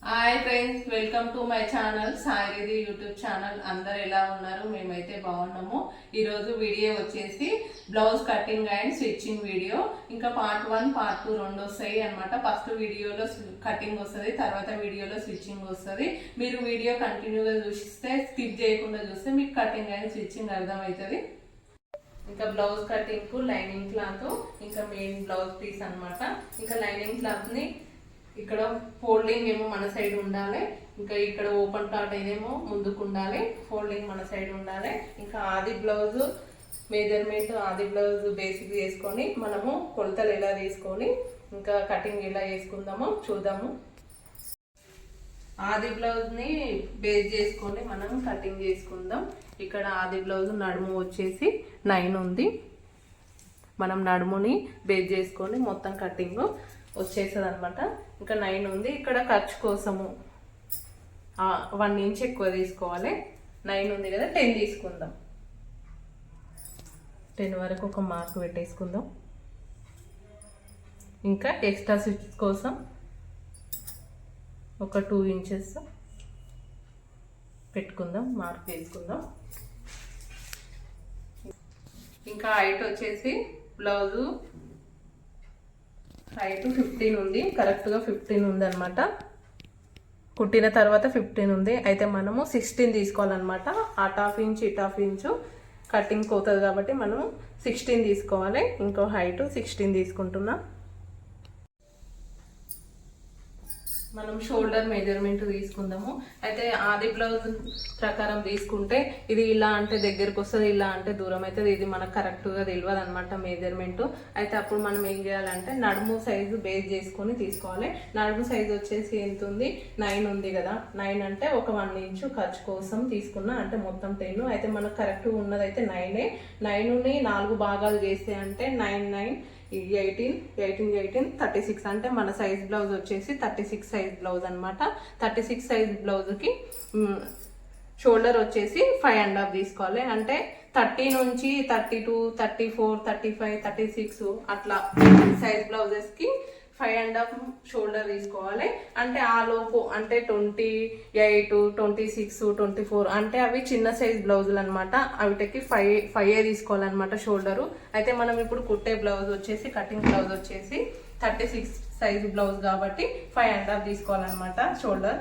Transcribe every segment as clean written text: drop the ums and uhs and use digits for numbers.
Hi friends, welcome to my channel Sairidhi YouTube channel. అందరు ఎలా ఉన్నారు? మేమైతే బాగున్నాము. ఈరోజు వీడియో వచ్చేసి blouse cutting and stitching video. ఇంకా పార్ట్ 1 పార్ట్ 2 రెండు వస్తాయి అనమాట. ఫస్ట్ వీడియోలో కటింగ్ వస్తుంది, తర్వాత వీడియోలో స్టిచ్చింగ్ వస్తుంది. మీరు వీడియో కంటిన్యూగా చూస్తే, స్కిప్ చేయకుండా చూస్తే మీకు కటింగ్ అండ్ స్టిచ్చింగ్ అర్థమవుతుంది. ఇంకా బ్లౌజ్ కటింగ్ కు లైనింగ్ క్లాత్, ఇంకా మెయిన్ బ్లౌజ్ పీస్ అనమాట. ఇంకా లైనింగ్ క్లాత్ ని ఇక్కడ ఫోల్డింగ్ ఏమో మన సైడ్ ఉండాలి, ఇంకా ఇక్కడ ఓపెన్ పార్ట్ ఏదేమో ముందుకు ఉండాలి, ఫోల్డింగ్ మన సైడ్ ఉండాలి. ఇంకా ఆది బ్లౌజ్ మెజర్మెంట్, ఆది బ్లౌజ్ బేసిక్ చేసుకొని మనము కొలతలు ఎలా తీసుకొని ఇంకా కటింగ్ ఎలా చేసుకుందామో చూద్దాము. ఆది బ్లౌజ్ని బేస్ చేసుకొని మనం కటింగ్ చేసుకుందాం. ఇక్కడ ఆది బ్లౌజ్ నడుము వచ్చేసి 9 ఉంది. మనం నడుముని బేస్ చేసుకొని మొత్తం కటింగ్ వచ్చేస్తుంది అనమాట. ఇంకా 9 ఉంది. ఇక్కడ ఖర్చు కోసము 1 ఇంచ్ ఎక్కువ తీసుకోవాలి. 9 ఉంది కదా, 10 తీసుకుందాం. 10 వరకు ఒక మార్క్ పెట్టేసుకుందాం. ఇంకా ఎక్స్ట్రా స్టిచ్ కోసం ఒక 2 ఇంచెస్ పెట్టుకుందాం, మార్క్ చేసుకుందాం. ఇంకా హైట్ వచ్చేసి బ్లౌజు హైట్ 15 ఉంది, కరెక్ట్గా 15 ఉంది అనమాట. కుట్టిన తర్వాత 15 ఉంది. అయితే మనము 16 తీసుకోవాలన్నమాట. అటు హాఫ్ ఇంచ్ ఇటు హాఫ్ ఇంచు కటింగ్ పోతుంది కాబట్టి మనము 16 తీసుకోవాలి. ఇంకో హైట్ 16 తీసుకుంటున్నా. మనం షోల్డర్ మెజర్మెంట్ తీసుకుందాము. అయితే ఆది బ్లౌజ్ ప్రకారం తీసుకుంటే ఇది ఇలా అంటే దగ్గరకు వస్తుంది, ఇలా అంటే దూరం అవుతుంది. ఇది మనకు కరెక్ట్గా తెలియదు అనమాట మెజర్మెంట్. అయితే అప్పుడు మనం ఏం చేయాలంటే నడుము సైజు బేస్ చేసుకొని తీసుకోవాలి. నడుము సైజు వచ్చేసి ఎంత ఉంది? 9 ఉంది కదా. 9 అంటే ఒక 1 ఇంచు ఖర్చు కోసం తీసుకున్నా, అంటే మొత్తం 10. అయితే మనకు కరెక్ట్గా ఉన్నదైతే 9. 9ని 4 భాగాలు చేస్తే అంటే 9 9 18 18 36. అంటే మన సైజ్ బ్లౌజ్ వచ్చేసి 36 సైజ్ బ్లౌజ్ అనమాట. 36 సైజ్ బ్లౌజ్కి షోల్డర్ వచ్చేసి 5.5 తీసుకోవాలి. అంటే 30 నుంచి 32 34 35 36 అట్లా సైజ్ బ్లౌజెస్కి 5.5 షోల్డర్ తీసుకోవాలి. అంటే ఆ లోపు అంటే 28 26 24 అంటే అవి చిన్న సైజ్ బ్లౌజులు అనమాట. అవిటికి 5 తీసుకోవాలన్నమాట షోల్డరు. అయితే మనం ఇప్పుడు కుట్టే బ్లౌజ్ వచ్చేసి కటింగ్ బ్లౌజ్ వచ్చేసి 36 సైజ్ బ్లౌజ్ కాబట్టి 5.5 తీసుకోవాలన్నమాట షోల్డర్.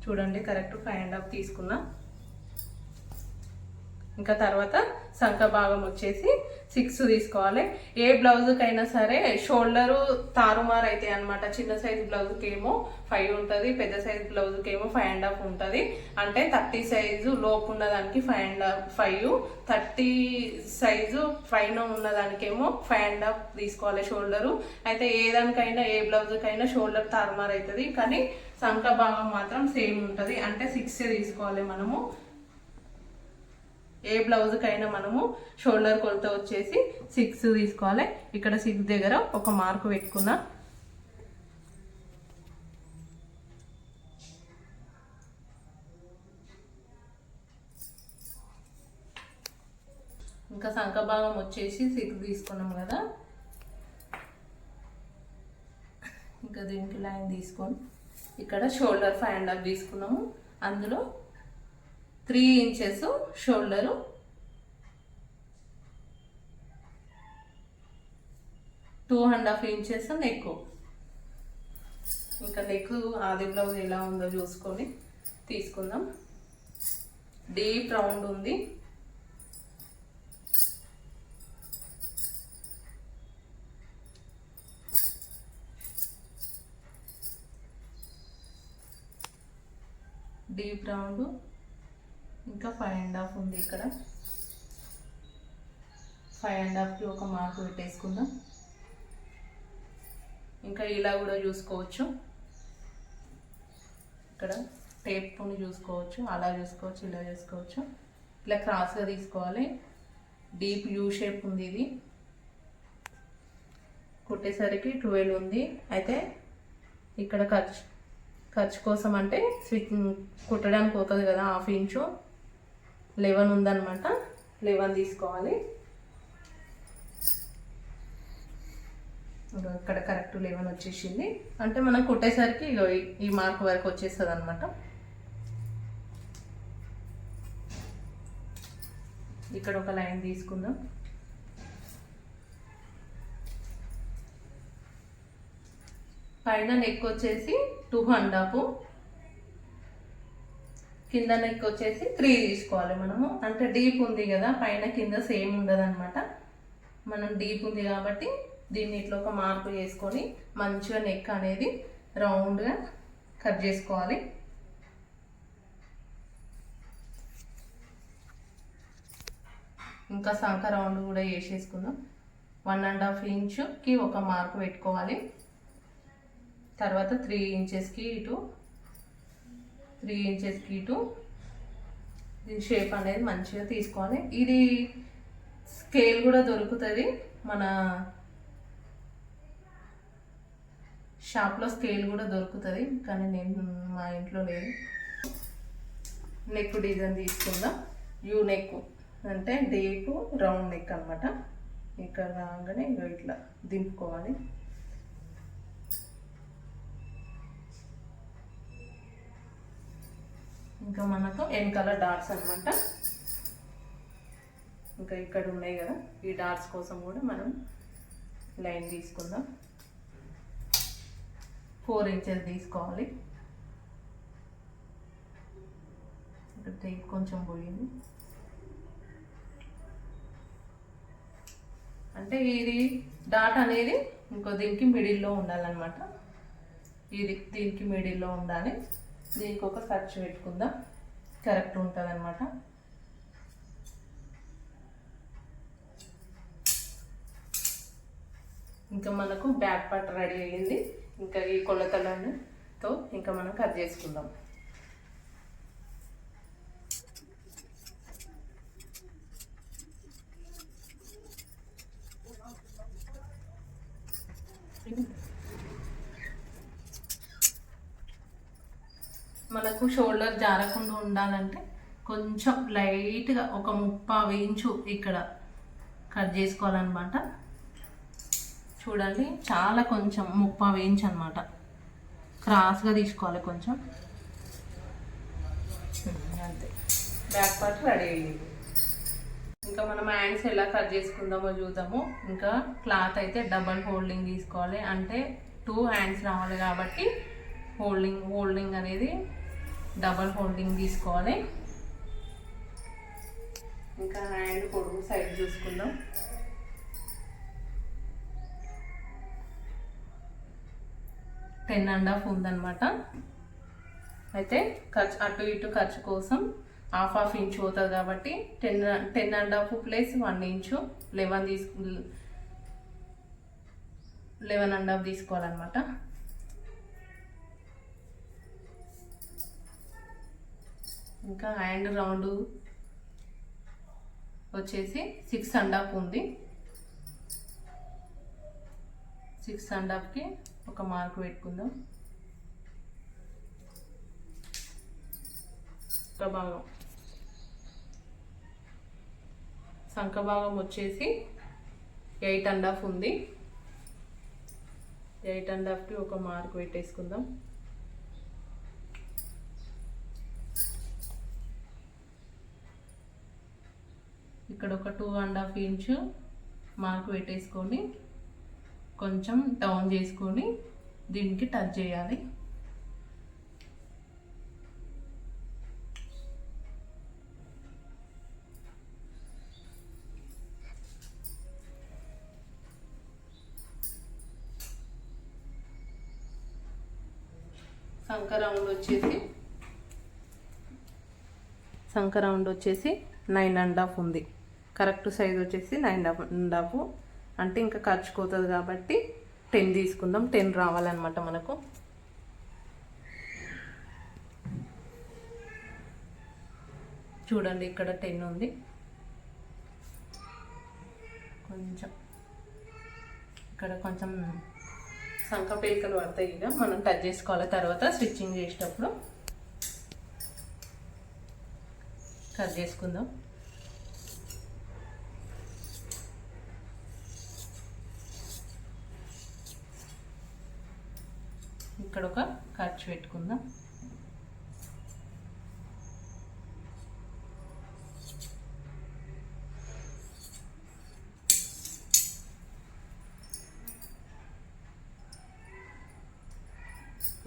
చూడండి, కరెక్ట్ 5.5 తీసుకున్నా. ఇంకా తర్వాత సంఖ భాగం వచ్చేసి 6 తీసుకోవాలి. ఏ బ్లౌజ్కైనా సరే షోల్డరు తారుమారు అయితే అనమాట. చిన్న సైజు బ్లౌజ్కి ఏమో 5 ఉంటుంది, పెద్ద సైజు బ్లౌజ్కి ఏమో 5.5 ఉంటుంది. అంటే 30 సైజు లోపు ఉన్నదానికి 5, 30 సైజు పైన ఉన్నదానికేమో 5.5 తీసుకోవాలి షోల్డరు. అయితే ఏ దానికైనా ఏ బ్లౌజ్కైనా షోల్డర్ తారుమారు అవుతుంది, కానీ సంఖ భాగం మాత్రం సేమ్ ఉంటుంది. అంటే 6 తీసుకోవాలి మనము. ఏ బ్లౌజ్కైనా మనము షోల్డర్ కొలత వచ్చేసి 6 తీసుకోవాలి. ఇక్కడ 6 దగ్గర ఒక మార్క్ పెట్టుకున్నా. ఇంకా సంఖ భాగం వచ్చేసి 6 తీసుకున్నాం కదా. ఇంకా దీనికి లైన్ తీసుకొని ఇక్కడ షోల్డర్ 5.5 తీసుకున్నాము. అందులో 3 ఇంచెస్ షోల్డరు, 2.5 ఇంచెస్ నెక్. ఇంకా నెక్ ఆది బ్లౌజ్ ఎలా ఉందో చూసుకొని తీసుకుందాం. డీప్ రౌండ్ ఉంది. డీప్ రౌండ్ ఇంకా 5.5 ఉంది. ఇక్కడ 5.5కి ఒక మార్క్ పెట్టేసుకుందాం. ఇంకా ఇలా కూడా చూసుకోవచ్చు, ఇక్కడ టేప్ని చూసుకోవచ్చు, అలా చూసుకోవచ్చు, ఇలా చూసుకోవచ్చు. ఇలా క్రాస్గా తీసుకోవాలి. డీప్ యూ షేప్ ఉంది. ఇది కుట్టేసరికి 12 ఉంది. అయితే ఇక్కడ ఖర్చు కోసం అంటే కుట్టడానికి పోతుంది కదా, 1/2 ఇంచు 11 ఉందన్నమాట. 11 తీసుకోవాలి. ఇక్కడ కరెక్ట్ 11 వచ్చేసింది. అంటే మనం కుట్టేసరికి ఈ మార్క్ వరకు వచ్చేస్తుంది అనమాట. ఇక్కడ ఒక లైన్ తీసుకుందాం. పైన నెక్ వచ్చేసి 2.5, కింద నెక్ వచ్చేసి 3 తీసుకోవాలి మనము. అంటే డీప్ ఉంది కదా, పైన కింద సేమ్ ఉండదు అనమాట. మనం డీప్ ఉంది కాబట్టి దీన్ని ఇట్లా ఒక మార్పు చేసుకొని మంచిగా నెక్ అనేది రౌండ్గా కట్ చేసుకోవాలి. ఇంకా సంక రౌండ్ కూడా వేసేసుకుందాం. 1.5 ఇంచుకి ఒక మార్క్ పెట్టుకోవాలి. తర్వాత 3 ఇంచెస్కి ఇటు, 3 ఇంచెస్కి ఇటు దీని షేప్ అనేది మంచిగా తీసుకోవాలి. ఇది స్కేల్ కూడా దొరుకుతుంది, మన షాప్లో స్కేల్ కూడా దొరుకుతుంది, కానీ నేను మా ఇంట్లో లేదు. నెక్ డిజైన్ తీసుకుందాం. యూ నెక్ అంటే డీప్ రౌండ్ నెక్ అనమాట. ఇక్కడ రాగానే ఇట్లా దింపుకోవాలి. ఇంకా మనకు వెనకాల డాట్స్ అనమాట. ఇంకా ఇక్కడ ఉన్నాయి కదా, ఈ డాట్స్ కోసం కూడా మనం లైన్ తీసుకుందాం. 4 ఇంచెస్ తీసుకోవాలి. ఇక్కడ టేప్ కొంచెం పోయింది. అంటే ఇది డాట్ అనేది ఇంకో దీనికి మిడిల్లో ఉండాలన్నమాట. ఇది దీనికి మిడిల్లో ఉండాలి. దీనికి ఒక ఖర్చు పెట్టుకుందాం, కరెక్ట్ ఉంటుంది అనమాట. ఇంకా మనకు బ్యాక్ పార్ట్ రెడీ అయ్యింది. ఇంకా ఈ కొలతలతో ఇంకా మనం కట్ చేసుకుందాం. మనకు షోల్డర్ జారకుండా ఉండాలంటే కొంచెం లైట్గా ఒక 30 ఇంచు ఇక్కడ కట్ చేసుకోవాలన్నమాట. చూడండి, చాలా కొంచెం 30 ఇంచ్ అనమాట. క్రాస్గా తీసుకోవాలి కొంచెం. అంతే, బ్యాక్ పార్ట్ రెడీ అయ్యింది. ఇంకా మనం హ్యాండ్స్ ఎలా కట్ చేసుకుందామో చూద్దాము. ఇంకా క్లాత్ అయితే డబల్ ఫోల్డింగ్ తీసుకోవాలి. అంటే 2 హ్యాండ్స్ రావాలి కాబట్టి ఫోల్డింగ్ అనేది డబల్ ఫోల్డింగ్ తీసుకోవాలి. ఇంకా హ్యాండ్ పొడుగు సైడ్ చూసుకుందాం. టెన్ అండ్ హాఫ్ ఉందన్నమాట. అయితే ఖర్చు అటు ఇటు ఖర్చు కోసం హాఫ్ ఇంచు అవుతుంది కాబట్టి 10.5 ప్లస్ 1 ఇంచు 11.5 తీసుకోవాలన్నమాట. ఇంకా హ్యాండ్ రౌండ్ వచ్చేసి 6.5 ఉంది. 6.5కి ఒక మార్క్ పెట్టుకుందాం. సంఖ భాగం వచ్చేసి 8.5 ఉంది. 8.5కి ఒక మార్క్ పెట్టేసుకుందాం. ఇక్కడ ఒక 2.5 ఇంచు మార్క్ పెట్టేసుకొని కొంచెం డౌన్ చేసుకొని దీనికి టచ్ చేయాలి. సంక రౌండ్ వచ్చేసి 9.5 ఉంది. కరెక్ట్ సైజ్ వచ్చేసి 9.5. అంటే ఇంకా ఖర్చుకోతుంది కాబట్టి 10 తీసుకుందాం. 10 రావాలన్నమాట మనకు. చూడండి, ఇక్కడ 10 ఉంది. కొంచెం ఇక్కడ కొంచెం సంక పేలికలు పడతాయి, ఇక మనం టచ్ చేసుకోవాలి. తర్వాత స్టిచ్చింగ్ చేసేటప్పుడు కట్ చేసుకుందాం. ఇక్కడ ఒక ఖర్చు పెట్టుకుందాం.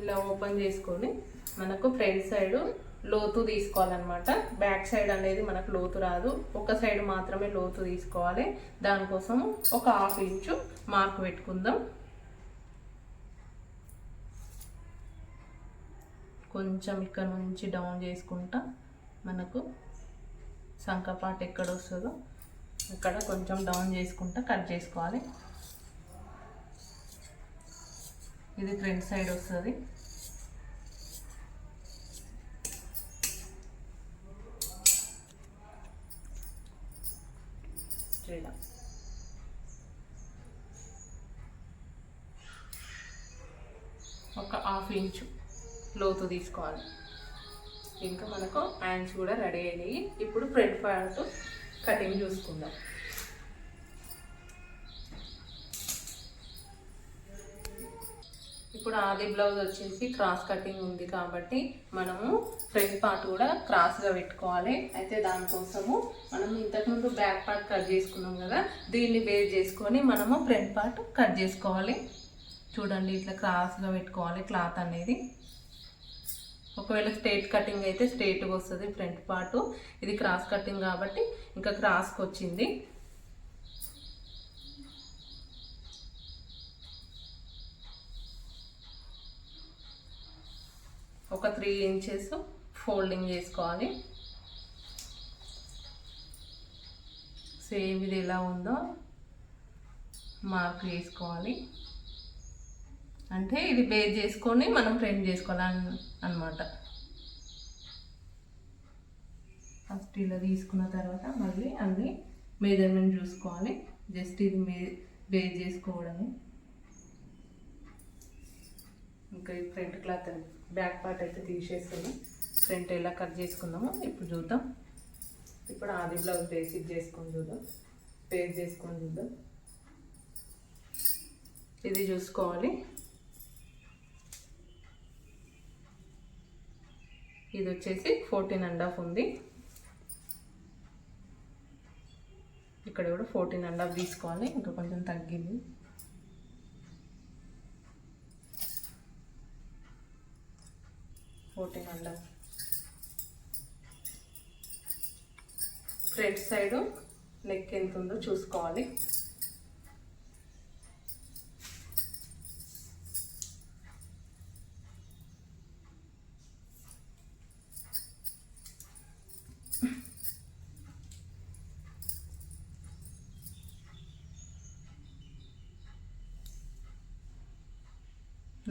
ఇలా ఓపెన్ చేసుకొని మనకు ఫ్రంట్ సైడ్ లోతు తీసుకోవాలన్నమాట. బ్యాక్ సైడ్ అనేది మనకు లోతు రాదు, ఒక సైడ్ మాత్రమే లోతు తీసుకోవాలి. దానికోసం ఒక 1/2 ఇంచు మార్క్ పెట్టుకుందాం. కొంచెం ఇక్కడ నుంచి డౌన్ చేసుకుంటా మనకు సంకపాటు ఎక్కడ వస్తుందో ఇక్కడ కొంచెం డౌన్ చేసుకుంటా కట్ చేసుకోవాలి. ఇది ఫ్రంట్ సైడ్ వస్తుంది. ఒక 1/2 ఇంచు లోతు తీసుకోవాలి. ఇంకా మనకు హ్యాండ్స్ కూడా రెడీ అయినాయి. ఇప్పుడు ఫ్రంట్ పార్ట్ కటింగ్ చూసుకుందాం. ఇప్పుడు ఆది బ్లౌజ్ వచ్చేసి క్రాస్ కటింగ్ ఉంది కాబట్టి మనము ఫ్రంట్ పార్ట్ కూడా క్రాస్గా పెట్టుకోవాలి. అయితే దానికోసము మనం ఇంతకుముందు బ్యాక్ పార్ట్ కట్ చేసుకున్నాం కదా, దీన్ని బేస్ చేసుకొని మనము ఫ్రంట్ పార్ట్ కట్ చేసుకోవాలి. చూడండి, ఇట్లా క్రాస్గా పెట్టుకోవాలి క్లాత్ అనేది. ఒకవేళ స్ట్రైట్ కటింగ్ అయితే స్ట్రైట్గా వస్తుంది ఫ్రంట్ పార్ట్. ఇది క్రాస్ కటింగ్ కాబట్టి ఇంకా క్రాస్కి వచ్చింది. ఒక 3 ఇంచెస్ ఫోల్డింగ్ చేసుకోవాలి. సేమ్ ఇది ఎలా ఉందో మార్క్ చేసుకోవాలి. అంటే ఇది బేస్ చేసుకొని మనం ఫ్రంట్ చేసుకోవాలి అన్నమాట. ఫస్ట్ ఇలా తీసుకున్న తర్వాత మళ్ళీ అన్ని మెజర్మెంట్ చూసుకోవాలి. జస్ట్ ఇది బేస్ చేసుకోవడమే. ఇంకా ఈ ఫ్రంట్ క్లాత్ బ్యాక్ పార్ట్ అయితే తీసేసుకుని ఫ్రంట్ ఎలా కట్ చేసుకుందామో ఇప్పుడు చూద్దాం. ఇప్పుడు ఆది బ్లౌజ్ బేస్ చేసుకొని చూద్దాం. ఇది చూసుకోవాలి. ఇది వచ్చేసి 14.5 ఉంది. ఇక్కడ కూడా 14.5 తీసుకోవాలి. ఇంకా కొంచెం తగ్గింది. ఫ్రంట్ సైడ్ నెక్ ఎంత ఉందో చూసుకోవాలి.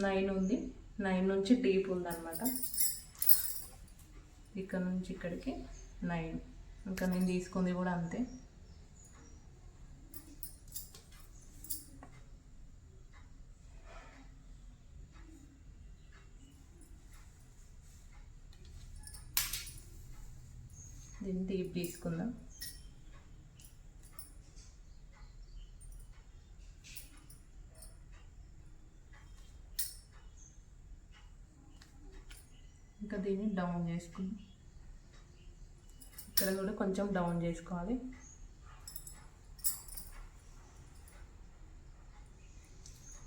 నైన్ ఉంది. 9 నుంచి డీప్ ఉందన్నమాట. ఇక్కడ నుంచి ఇక్కడికి 9. ఇంకా నేను తీసుకుంది కూడా అంతే. దీన్ని డీప్ తీసుకుందాం. ఇంకా దీన్ని డౌన్ చేసుకుందాం. ఇక్కడ కూడా కొంచెం డౌన్ చేసుకోవాలి.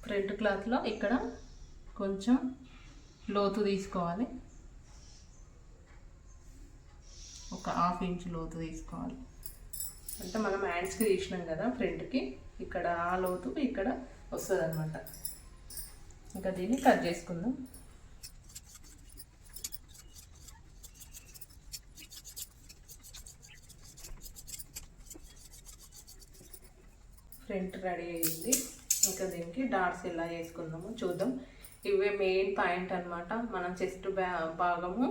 ఫ్రంట్ క్లాత్లో ఇక్కడ కొంచెం లోతు తీసుకోవాలి. ఒక 1/2 ఇంచ్ లోతు తీసుకోవాలి. అంటే మనం హ్యాండ్స్కి తీసినాం కదా ఫ్రంట్కి, ఇక్కడ ఆ లోతు ఇక్కడ వస్తుంది అన్నమాట. ఇంకా దీన్ని కట్ చేసుకుందాం. ఫ్రంట్ రెడీ అయ్యింది. ఇంకా దీనికి డాట్స్ ఎలా చేసుకుందామో చూద్దాం. ఇవే మెయిన్ పాయింట్ అన్నమాట. మనం చెస్ట్ భాగము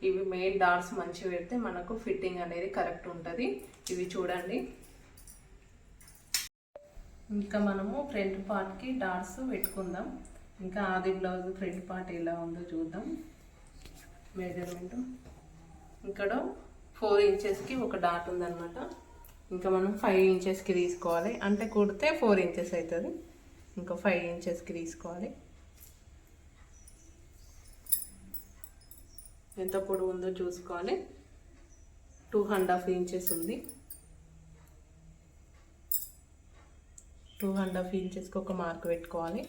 ఇవి మెయిన్ డాట్స్ మంచిగా పెడితే మనకు ఫిట్టింగ్ అనేది కరెక్ట్ ఉంటుంది. ఇవి చూడండి. ఇంకా మనము ఫ్రంట్ పార్ట్కి డాట్స్ పెట్టుకుందాం. ఇంకా ఆది బ్లౌజ్ ఫ్రంట్ పార్ట్ ఎలా ఉందో చూద్దాం. మెజర్మెంట్ ఇక్కడ 4 ఇంచెస్కి ఒక డాట్ ఉందన్నమాట. ఇంకా మనం 5 ఇంచెస్కి తీసుకోవాలి. అంటే కుడితే 4 ఇంచెస్ అవుతుంది. ఇంకా 5 ఇంచెస్కి తీసుకోవాలి. ఎంత పొడవు ఉందో చూసుకోవాలి. 2.5 ఇంచెస్ ఉంది. 2.5 ఇంచెస్కి ఒక మార్క్ పెట్టుకోవాలి.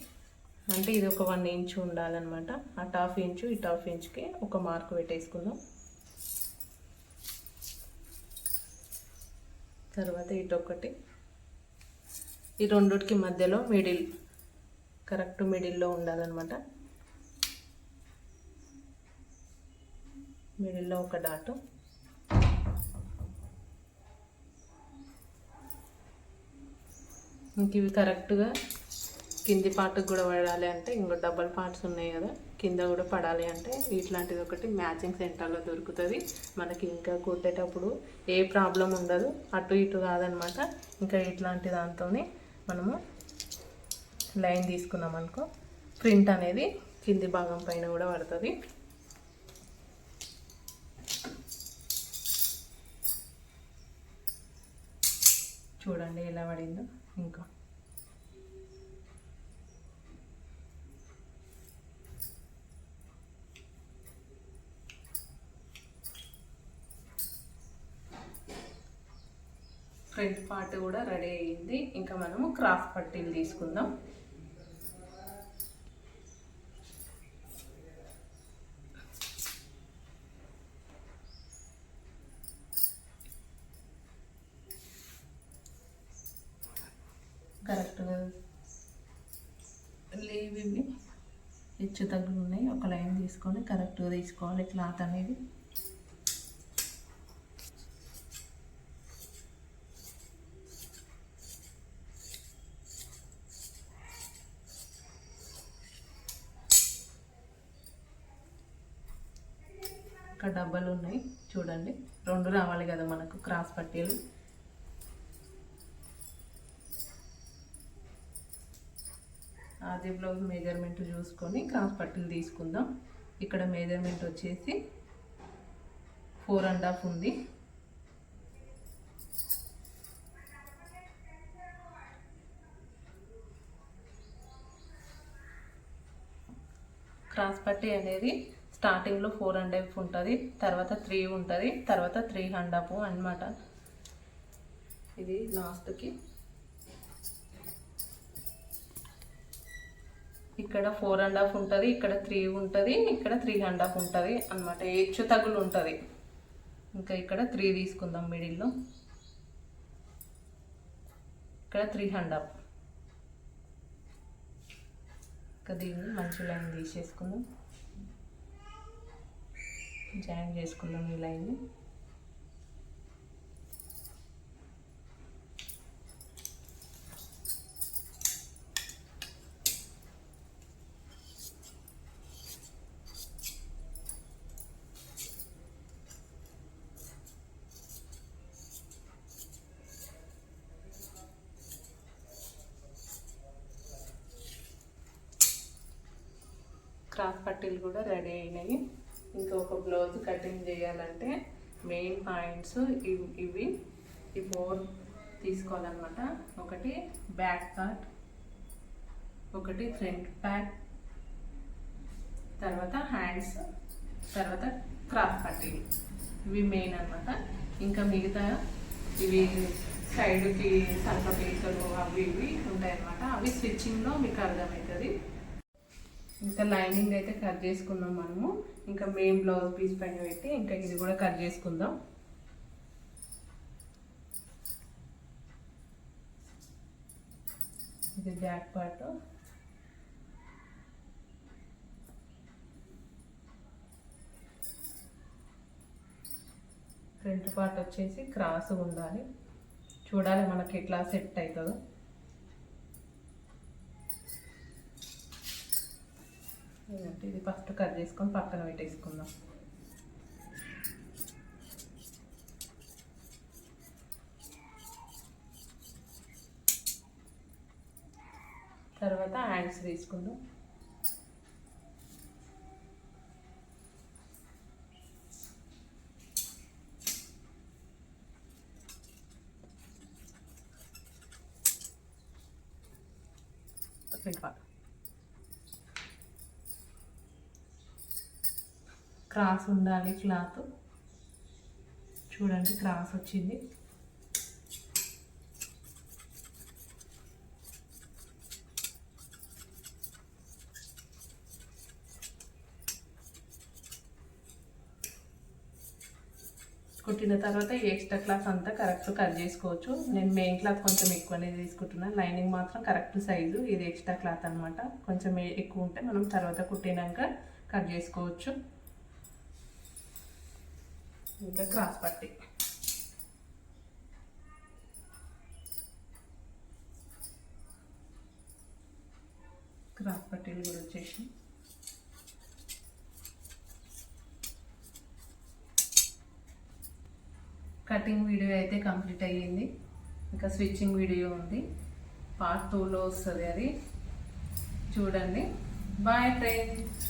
అంటే ఇది ఒక 1 ఇంచ్ ఉండాలన్నమాట. అటు 1/2 ఇంచు ఇటు 1/2 ఇంచ్కి ఒక మార్క్ పెట్టేసుకుందాం. తర్వాత ఇటు ఒకటి, ఈ రెండుకి మధ్యలో మిడిల్, కరెక్ట్ మిడిల్లో ఉండాలన్నమాట. మిడిల్లో ఒక డాటు, ఇంక ఇవి కరెక్ట్గా కింది పార్ట్కి కూడా పడాలి అంటే ఇంకో డబల్ పార్ట్స్ ఉన్నాయి కదా, కింద కూడా పడాలి అంటే ఇట్లాంటిది ఒకటి మ్యాచింగ్ సెంటర్లో దొరుకుతుంది మనకి. ఇంకా కుట్టేటప్పుడు ఏ ప్రాబ్లం ఉండదు, అటు ఇటు కాదనమాట. ఇంకా ఇట్లాంటి దాంతో మనము లైన్ తీసుకున్నాం అనుకో, ప్రింట్ అనేది కింది భాగం పైన కూడా పడుతుంది. చూడండి ఎలా పడిందో. ఇంకా ఫ్రంట్ పార్ట్ కూడా రెడీ అయ్యింది. ఇంకా మనము క్రాఫ్ పట్టీలు తీసుకుందాం. కరెక్ట్గా లేవి హెచ్చు తగ్గులు ఉన్నాయి. ఒక లైన్ తీసుకొని కరెక్ట్గా తీసుకోవాలి క్లాత్ అనేది. ఒక డబ్బాలు ఉన్నాయి చూడండి, 2 రావాలి కదా మనకు క్రాస్ పట్టీలు. ఆది బ్లౌజ్ మెజర్మెంట్ చూసుకొని క్రాస్ పట్టీలు తీసుకుందాం. ఇక్కడ మెజర్మెంట్ వచ్చేసి 4.5 ఉంది. క్రాస్ పట్టీ అనేది స్టార్టింగ్లో 4.5 ఉంటుంది, తర్వాత 3 ఉంటుంది, తర్వాత 3.5 అన్నమాట. ఇది లాస్ట్కి ఇక్కడ 4.5 ఉంటుంది, ఇక్కడ 3 ఉంటుంది, ఇక్కడ 3.5 ఉంటుంది అన్నమాట. హెచ్చు తగ్గులు ఉంటుంది. ఇంకా ఇక్కడ 3 తీసుకుందాం మిడిల్లో, ఇక్కడ 3.5. ఇంకా దీన్ని మంచి లైన్ తీసేసుకుందాం, జాయిన్ చేసుకుందాం ఈ లైన్ని. క్రాస్ పట్టీలు కూడా రెడీ అయినాయి. ఇంకా ఒక బ్లౌజ్ కటింగ్ చేయాలంటే మెయిన్ పాయింట్స్ ఇవి 4 తీసుకోవాలన్నమాట. ఒకటి బ్యాక్ పార్ట్, ఒకటి ఫ్రంట్ పార్ట్, తర్వాత హ్యాండ్స్, తర్వాత క్రాస్ పట్టీలు. ఇవి మెయిన్ అన్నమాట. ఇంకా మిగతా ఇవి సైడ్కి సల్ప పీసలు అవి ఇవి ఉంటాయన్నమాట. అవి స్టిచ్చింగ్లో మీకు అర్థమవుతుంది. ఇంకా లైనింగ్ అయితే కట్ చేసుకుందాం మనము. ఇంకా మెయిన్ బ్లౌజ్ పీస్ పైన పెట్టి ఇంకా ఇది కూడా కట్ చేసుకుందాం. ఇది బ్యాక్ పార్ట్, ఫ్రంట్ పార్ట్ వచ్చేసి క్రాస్ ఉండాలి. చూడాలి మనకి ఎట్లా సెట్ అవుతుందో. ఇది ఫస్ట్ కట్ చేసుకొని పక్కన పెట్టేసుకుందాం. తర్వాత హ్యాండ్స్ తీసుకుందాం. క్రాస్ ఉండాలి క్లాత్. చూడండి క్రాస్ వచ్చింది. కుట్టిన తర్వాత ఈ ఎక్స్ట్రా క్లాత్ అంతా కరెక్ట్ కట్ చేసుకోవచ్చు. నేను మెయిన్ క్లాత్ కొంచెం ఎక్కువనే తీసుకుంటున్నాను, లైనింగ్ మాత్రం కరెక్ట్ సైజు. ఇది ఎక్స్ట్రా క్లాత్ అనమాట. కొంచెం ఎక్కువ ఉంటే మనం తర్వాత కుట్టినాక కట్ చేసుకోవచ్చు. ఇంకా క్రాస్ పట్టి, క్రాస్ పట్టీలు కూడా వచ్చేసి కటింగ్ వీడియో అయితే కంప్లీట్ అయ్యింది. ఇంకా స్టిచ్చింగ్ వీడియో ఉంది, పార్ట్ 2లో వస్తుంది అది చూడండి. Bye friends.